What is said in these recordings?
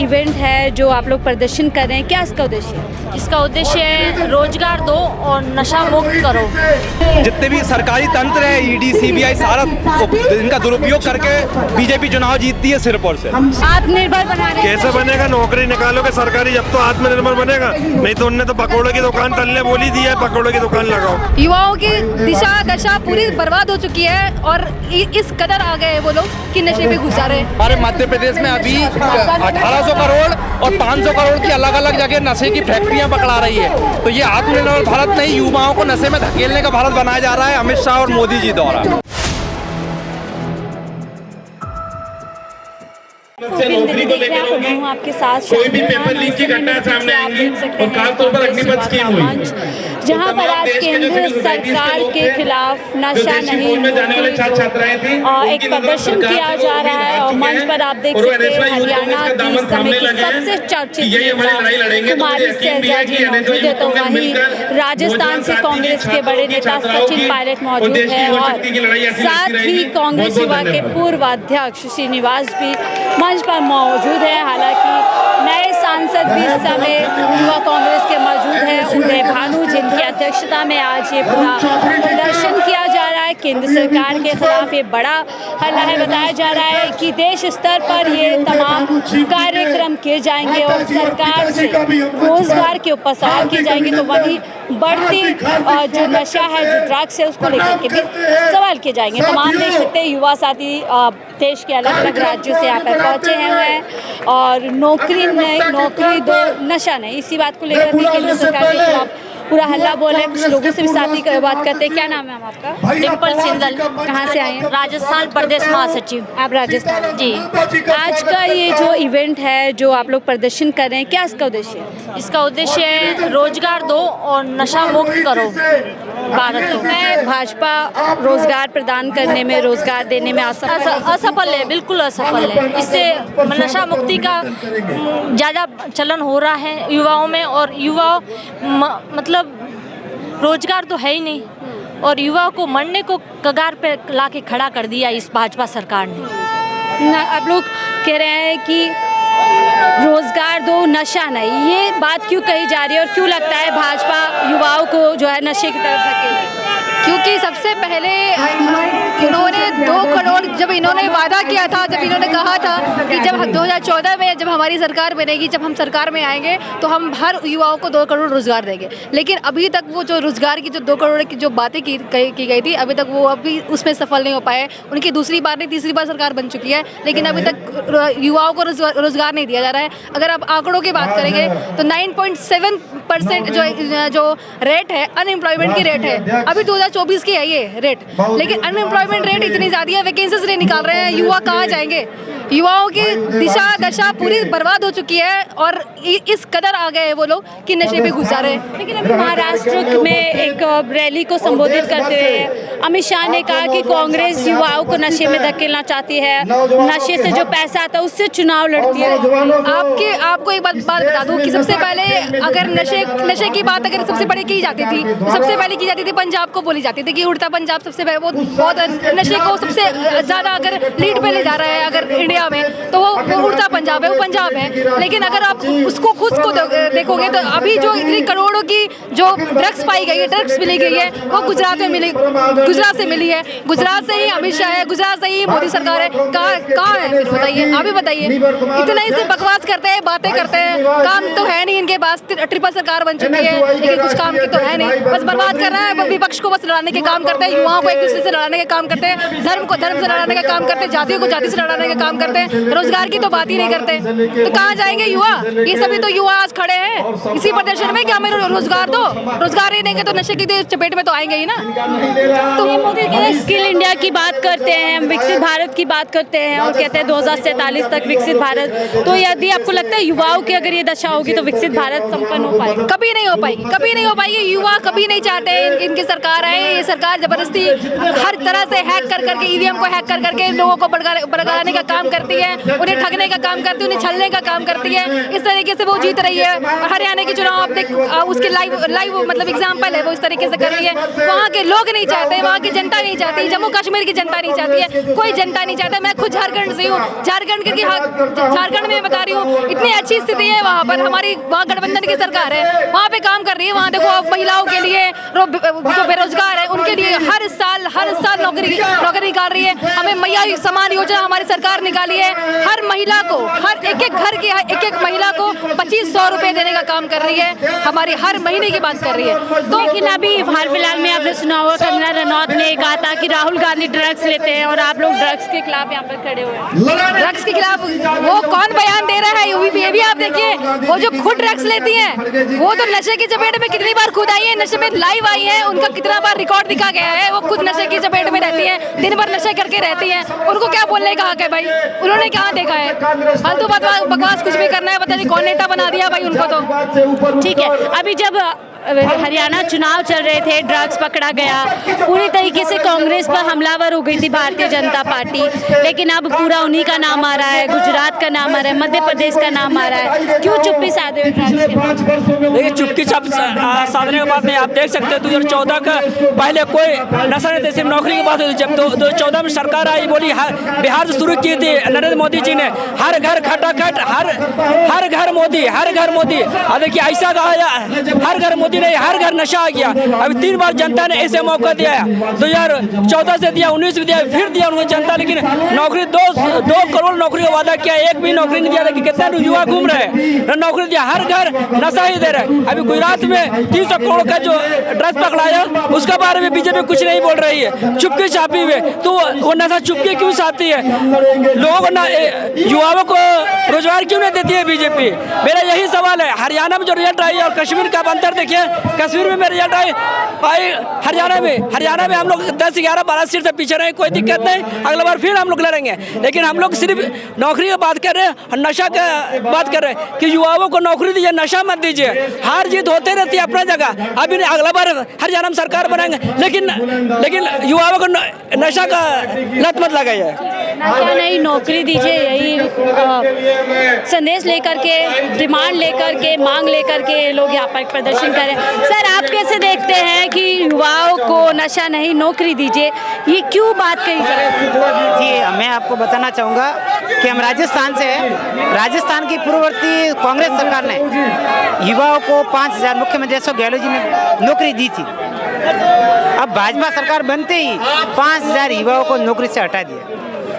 Event है जो आप लोग प्रदर्शन कर रहे हैं, क्या इसका उद्देश्य है? इसका उद्देश्य है रोजगार दो और नशा मुक्त करो। जितने भी सरकारी तंत्र है, ईडी, सीबीआई, सारा इनका दुरुपयोग करके बीजेपी चुनाव जीतती है सिर्फ और सिर्फ। आत्मनिर्भर बना रहे हैं। कैसे बनेगा? नौकरी निकालोगे सरकारी, जब तो आत्मनिर्भर बनेगा। नहीं तो उनने तो पकौड़े की दुकान तल्ले बोली दी है, पकौड़े की दुकान लगाओ। युवाओं की दिशा दशा पूरी बर्बाद हो चुकी है और इस कदर आ गए वो लोग कि नशे पे घुसा रहे हैं। हमारे मध्य प्रदेश में अभी 1800 करोड़ और 500 करोड़ की अलग अलग जगह नशे की फैक्ट्रियां पकड़ा रही है। तो ये आत्मनिर्भर भारत नहीं, युवाओं को नशे में धकेलने का भारत बनाया जा रहा है अमित शाह और मोदी जी द्वारा। नौकरी को लेकर होगी, आपके साथ कोई भी पेपर लीक की घटना सामने आएंगी और खासतौर पर अग्निपथ स्कीम हुई, जहां पर आज केंद्र सरकार के खिलाफ नशा नहीं एक प्रदर्शन किया जा रहा है और मंच पर आप देख सकते हैं हरियाणा की इस समय की सबसे चर्चित नेता कुमारी सैलजा जी मौजूद है, तो वहीं राजस्थान से कांग्रेस के बड़े नेता सचिन पायलट मौजूद है और साथ ही कांग्रेस युवा के पूर्व अध्यक्ष श्रीनिवास भी मंच पर मौजूद है। हालांकि नए सांसद भी इस समय युवा कांग्रेस के मौजूद है, उदय भानु, जिनकी अध्यक्षता में आज ये पूरा प्रदर्शन किया जा रहा है। केंद्र सरकार के खिलाफ ये बड़ा हल्ला है। बताया जा रहा है कि देश स्तर पर ये तमाम कार्यक्रम किए जाएंगे और सरकार से रोजगार के ऊपर सवाल किए जाएंगे। तो वहीं बढ़ती जो नशा है, जो ड्रग्स है, उसको लेकर के भी सवाल किए जाएंगे। तमाम देख सकते हैं युवा साथी देश के अलग अलग राज्यों से यहाँ पर पहुँचे हैं और नौकरी नहीं, नौकरी दो, नशा नहीं, इसी बात को लेकर भी केंद्र सरकार के खिलाफ पूरा हल्ला बोल है। कुछ लोगों से भी साथी बात करते हैं। क्या नाम है आपका? डिम्पल सिंघल। कहाँ से आए हैं? राजस्थान प्रदेश महासचिव। आप राजस्थान? जी। आज का ये जो इवेंट है जो आप लोग प्रदर्शन कर रहे हैं, क्या इसका उद्देश्य है? इसका उद्देश्य है रोजगार दो और नशा मुक्त करो भारत को। मैं भाजपा रोजगार प्रदान करने में, रोजगार देने में असफल है, बिल्कुल असफल है। इससे नशा मुक्ति का ज़्यादा चलन हो रहा है युवाओं में और युवा मतलब रोजगार तो है ही नहीं और युवाओं को मरने को कगार पे लाके खड़ा कर दिया इस भाजपा सरकार ने। आप लोग कह रहे हैं कि रोजगार दो, नशा नहीं, ये बात क्यों कही जा रही है और क्यों लगता है भाजपा युवाओं को जो है नशे की तरफ धकेल? क्योंकि सबसे पहले इन्होंने 2 करोड़ जब इन्होंने वादा किया था, जब इन्होंने कहा था कि जब 2014 में जब हमारी सरकार बनेगी, जब हम सरकार में आएंगे तो हम हर युवाओं को 2 करोड़ रोजगार देंगे। लेकिन अभी तक वो जो रोजगार की जो 2 करोड़ की जो बातें की गई थी, अभी तक वो अभी उसमें सफल नहीं हो पाए। उनकी दूसरी बार नहीं, तीसरी बार सरकार बन चुकी है, लेकिन अभी तक युवाओं को रोजगार नहीं दिया जा रहा है। अगर आप आंकड़ों की बात करेंगे तो 9.7% जो रेट है अनएम्प्लॉयमेंट की रेट है, अभी 2024 की है ये रेट, लेकिन अनएम्प्लॉयमेंट रेट इतनी ज़्यादा है, वैकेंसीज नहीं निकाल रहे हैं, युवा कहाँ जाएंगे? युवाओं की दिशा दशा पूरी बर्बाद हो चुकी है और इस कदर आ गए वो लोग कि नशे पे घुसा रहे हैं। लेकिन अभी महाराष्ट्र में एक रैली को संबोधित करते हुए अमित शाह ने कहा कि कांग्रेस युवाओं को नशे में धकेलना चाहती है, नशे से जो पैसा आता है उससे चुनाव लड़ती है। आपको एक बात बता दूं कि सबसे पहले अगर नशे की बात अगर सबसे बड़ी की जाती थी, सबसे पहले की जाती थी पंजाब को बोली जाती थी कि उड़ता पंजाब सबसे बहुत नशे को सबसे ज़्यादा अगर लीड पे ले जा रहा है अगर इंडिया में, तो वो उड़ता पंजाब है, वो पंजाब है। लेकिन अगर आप उसको खुद को देखोगे तो अभी जो इतनी करोड़ों की जो ड्रग्स पाई गई है, ड्रग्स मिली गई है, वो गुजरात से मिली है। गुजरात से ही अमित शाह है, गुजरात से ही मोदी सरकार है। कहाँ है फिर बताइए, आप ही बताइए। इतना ही सिर्फ बकवास करते हैं, बातें करते हैं, काम तो है नहीं इनके पास। ट्रिपल सरकार बन चुकी है लेकिन कुछ काम की तो है नहीं, बस बर्बाद कर रहा है। विपक्ष को बस लड़ाने के काम करते हैं, युवाओं को एक दूसरे से लड़ाने के काम करते हैं, धर्म को धर्म से लड़ाने का काम करते हैं, जातियों को जाति से लड़ाने का काम करते हैं, रोजगार की तो बात ही नहीं करते। तो कहाँ जाएंगे युवा? ये सभी तो युवा आज खड़े हैं इसी प्रदर्शन में कि हमें रोजगार दो, रोजगार ही देंगे तो नशे की चपेट में तो आएंगे ही ना। तो मोदी कहते स्किल इंडिया की बात करते हैं, विकसित भारत की बात करते हैं और कहते हैं 2047 तक विकसित भारत। तो यदि आपको लगता है युवाओं की अगर ये दशा होगी तो विकसित भारत संपन्न हो पाएगा? कभी नहीं हो पाएगी, कभी नहीं हो पाएगी। युवा कभी नहीं चाहते इनकी सरकार आए। ये सरकार जबरदस्ती हर तरह से हैक कर करके, ईवीएम को हैक कर करके लोगों को भड़काने का काम करती है, उन्हें ठगने का काम करती है, उन्हें छलने का काम करती है। इस तरीके से वो जीत रही है। हरियाणा के चुनाव आप देख, उसके लाइव मतलब एग्जाम्पल है, वो इस तरीके से कर रही है। वहाँ के लोग नहीं चाहते, वहाँ की जनता नहीं चाहती, जम्मू कश्मीर की जनता नहीं चाहती है, कोई जनता नहीं चाहता। मैं खुद झारखंड से हूँ, झारखंड में बता रही हूँ, इतनी अच्छी स्थिति है वहाँ पर, हमारी वहाँ गठबंधन की सरकार है, वहाँ पे काम कर रही है। वहाँ देखो आप महिलाओं के लिए, जो बेरोजगार है उनके लिए हर साल नौकरी निकाल रही है। हमें मैया समान योजना हमारी सरकार निकाली है, हर महिला को, हर एक घर की एक महिला को 2500 रुपए देने का काम कर रही है, हमारी हर महीने की बात कर रही है। तो लेकिन अभी हाल फिलहाल में आपने सुना होगा कंगना रनौत ने कहा था कि राहुल गांधी ड्रग्स लेते हैं और आप लोग ड्रग्स के खिलाफ यहाँ पर खड़े हुए हैं। ड्रग्स के खिलाफ वो कौन बयान दे रहा है? ये भी आप देखिए, वो जो खुद ड्रग्स लेती हैं वो तो नशे की चपेट में कितनी बार खुद आई है, नशे में लाइव आई है, उनका कितना बार रिकॉर्ड दिखा गया है। वो खुद नशे की चपेट में रहती है, दिन भर नशे करके रहती है, उनको क्या बोलने का हक है भाई? उन्होंने कहाँ देखा है? फालतू बकवास कुछ भी करना है, पता नहीं कौन नेता बना दिया भाई उनको। तो ठीक है, अभी जब हरियाणा चुनाव चल रहे थे, ड्रग्स पकड़ा गया, पूरी तरीके से कांग्रेस पर हमलावर हो गई थी भारतीय जनता पार्टी, लेकिन अब पूरा उन्हीं का नाम आ रहा है, गुजरात का नाम आ रहा है, मध्य प्रदेश का नाम आ रहा है। क्यों चुप्पी साधे हुए ड्रग्स के? देखिए, चुप्पी साधने की बात नहीं, आप देख सकते हैं 2014 का पहले कोई नशा नहीं था, सिर्फ नौकरी की बात होती। जब 2014 में सरकार आई, बोली बिहार से शुरू की थी नरेंद्र मोदी जी ने, हर घर खटाखट, हर घर मोदी, हर घर मोदी। देखिए ऐसा कहा हर घर मोदी नहीं, हर घर नशा आ गया। अभी 3 बार जनता ने ऐसे मौका दिया है, 2014 से दिया, 19 में दिया, फिर दिया उन्होंने जनता, लेकिन नौकरी 2 करोड़ नौकरी का वादा किया, एक भी नौकरी नहीं दिया। लेकिन कितना युवा घूम रहे हैं, नौकरी दिया, हर घर नशा ही दे रहे। अभी गुजरात में 300 करोड़ का जो ड्रग्स पकड़ाया, उसके बारे में बीजेपी कुछ नहीं बोल रही है, चुपके छापी हुए। तो वो नशा चुपके क्यों छापती है? लोगों को, युवाओं को रोजगार क्यों नहीं देती है बीजेपी? मेरा यही सवाल है। हरियाणा में जो रिजल्ट आई और कश्मीर का अंतर देखिए, कश्मीर में मेरे रिजल्ट आई, हरियाणा में हम लोग 10, 11, 12 सीट से पीछे रहे, कोई दिक्कत नहीं, अगला बार फिर हम लोग लड़ेंगे। लेकिन हम लोग सिर्फ नौकरी की बात कर रहे हैं और नशा का बात कर रहे हैं कि युवाओं को नौकरी दीजिए, नशा मत दीजिए। हार जीत होते रहती है अपना जगह, अभी अगला बार हरियाणा में सरकार बनाएंगे, लेकिन युवाओं को नशा का लत मत लगाइए। नशा नहीं, नौकरी दीजिए, यही संदेश लेकर के, डिमांड लेकर के, मांग लेकर के लोग यहाँ पर प्रदर्शन करें। सर, आप कैसे देखते हैं कि युवाओं को नशा नहीं, नौकरी दीजिए, ये क्यों बात कही जाए? जी, मैं आपको बताना चाहूँगा कि हम राजस्थान से हैं। राजस्थान की पूर्ववर्ती कांग्रेस सरकार ने युवाओं को 5000 मुख्यमंत्री अशोक गहलोत जी ने नौकरी दी थी। अब भाजपा सरकार बनते ही 5000 युवाओं को नौकरी से हटा दिया।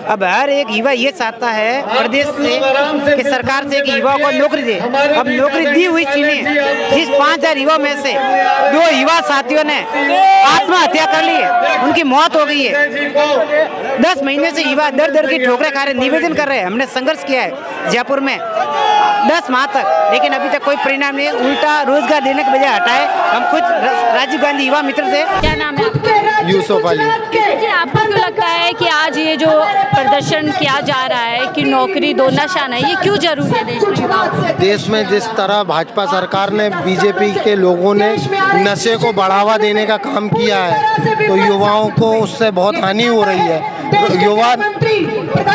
अब हर एक युवा ये चाहता है प्रदेश से कि सरकार से कि युवा को नौकरी दे। अब नौकरी दी हुई चीनी, जिस 5000 युवा में से 2 युवा साथियों ने आत्महत्या कर ली है, उनकी मौत हो गई है। 10 महीने से युवा दर की ठोकरें खा रहे, निवेदन कर रहे हैं। हमने संघर्ष किया है जयपुर में 10 माह तक, लेकिन अभी तक कोई परिणाम नहीं, उल्टा रोजगार देने के बजाय हटाए। हम खुद राजीव गांधी युवा मित्र थे। क्या नाम है आपका? यूसुफ अली। जी, आपको क्यों लगता है कि आज ये जो प्रदर्शन किया जा रहा है कि नौकरी दो, नशा नहीं, ये क्यों जरूरी है देश में? देश में जिस तरह भाजपा सरकार ने, बीजेपी के लोगों ने नशे को बढ़ावा देने का काम किया है, तो युवाओं को उससे बहुत हानि हो रही है। तो युवा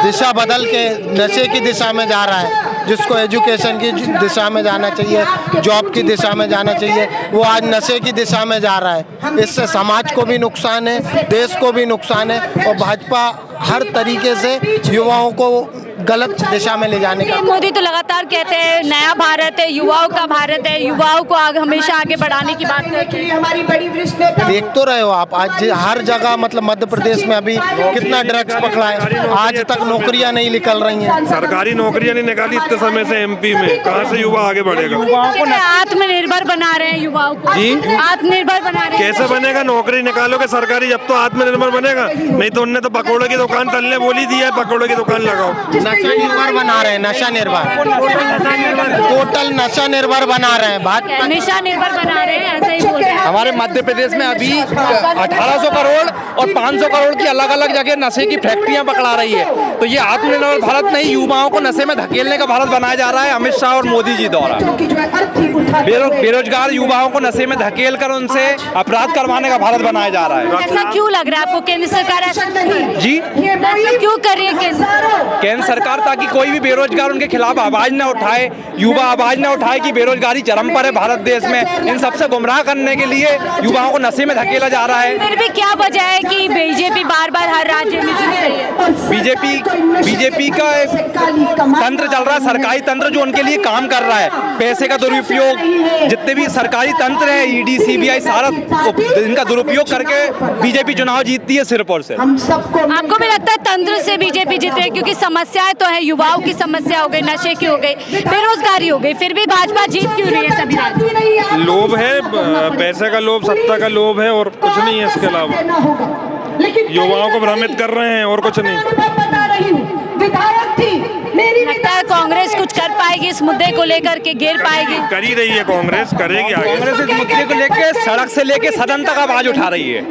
दिशा बदल के नशे की दिशा में जा रहा है, जिसको एजुकेशन की दिशा में जाना चाहिए, जॉब की दिशा में जाना चाहिए, वो आज नशे की दिशा में जा रहा है। इससे समाज को भी नुकसान है, देश को भी नुकसान है, और भाजपा हर तरीके से युवाओं को गलत दिशा में ले जाने का। मोदी तो लगातार कहते हैं नया भारत है, युवाओं का भारत है, युवाओं को हमेशा आगे बढ़ाने की बात करते हैं। देख तो रहे हो आप, आज हर जगह, मतलब मध्य प्रदेश में अभी कितना ड्रग्स पकड़ा है, आज तक नौकरियां नहीं निकल रही हैं। सरकारी नौकरियां नहीं निकाली इतने समय से एमपी में, कहाँ से युवा आगे बढ़ेगा? आत्मनिर्भर बना रहे हैं युवाओं को जी, आत्मनिर्भर बना रहे हैं। कैसे बनेगा? नौकरी निकालोगे सरकारी, जब तो आत्मनिर्भर बनेगा, नहीं तो उनने तो पकौड़े की दुकान तलने बोली दी है, पकौड़े की दुकान लगाओ। नशा निर्भर बना रहे हैं, नशा निर्भर, टोटल नशा निर्भर बना रहे हैं, नशा निर्भर बना रहे हैं, ऐसा ही बोल रहे हैं। हमारे मध्य प्रदेश में अभी 1800 करोड़ और 500 करोड़ की अलग अलग जगह नशे की फैक्ट्रियां पकड़ा रही है। तो ये आत्मनिर्भर भारत नहीं, युवाओं को नशे में धकेलने का भारत बनाया जा रहा है अमित शाह और मोदी जी द्वारा। बेरोजगार युवाओं को नशे में धकेल कर उनसे अपराध करवाने का भारत बनाया जा रहा है। ऐसा क्यों लग रहा है आपको? केंद्र सरकार ऐसा जी ऐसा क्यों कर रही है केंद्र सरकार? ताकि कोई भी बेरोजगार उनके खिलाफ आवाज न उठाए, युवा आवाज न उठाए कि बेरोजगारी चरम पर है भारत देश में। इन सबसे गुमराह करने के लिए युवाओं को नशे में धकेला जा रहा है। फिर भी क्या वजह है कि बीजेपी बार बार हर राज्य में जीत रही है? बीजेपी का तंत्र चल रहा है, सरकारी तंत्र जो उनके लिए काम कर रहा है। पैसे का दुरुपयोग, जितने भी सरकारी तंत्र है, ईडी सीबीआई, सारा इनका दुरुपयोग करके बीजेपी चुनाव जीतती है सिर्फ और सिर्फ। आपको भी लगता है तंत्र से बीजेपी जीत रही है? क्योंकि समस्याएं तो है, युवाओं की समस्या हो गई, नशे की हो गई, बेरोजगारी हो गई, फिर भी भाजपा जीत क्यों रही है सभी राज्यों? लोभ है, पैसे का लोभ, सत्ता का लोभ है और कुछ नहीं है इसके अलावा। युवाओं को भ्रमित कर रहे हैं और कुछ नहीं। लगता है कांग्रेस कुछ कर पाएगी इस मुद्दे को लेकर के, गिर पाएगी? कर ही रही है कांग्रेस, करेगी आगे। कांग्रेस इस मुद्दे को लेके सड़क से लेके सदन तक आवाज उठा रही है,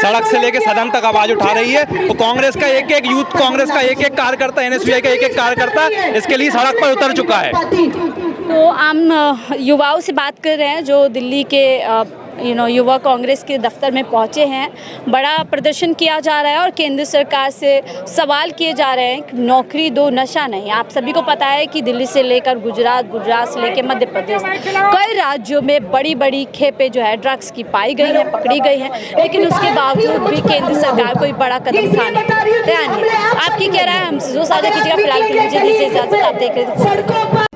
सड़क से लेके सदन तक आवाज उठा रही है। तो कांग्रेस का एक यूथ कांग्रेस का एक कार्यकर्ता, एनएसयूआई का एक कार्यकर्ता इसके लिए सड़क पर उतर चुका है। तो हम युवाओं से बात कर रहे हैं जो दिल्ली के युवा कांग्रेस के दफ्तर में पहुंचे हैं। बड़ा प्रदर्शन किया जा रहा है और केंद्र सरकार से सवाल किए जा रहे हैं कि नौकरी दो, नशा नहीं। आप सभी को पता है कि दिल्ली से लेकर गुजरात से लेकर मध्य प्रदेश, कई राज्यों में बड़ी बड़ी खेपें जो है ड्रग्स की पाई गई है, पकड़ी गई हैं, लेकिन उसके बावजूद भी केंद्र सरकार कोई बड़ा कदम उठाने तैयार नहीं। आपकी क्या राय है? हमसे जो साझा कीजिएगा। फिलहाल के लिए इजाजत, आप देख रहे थे।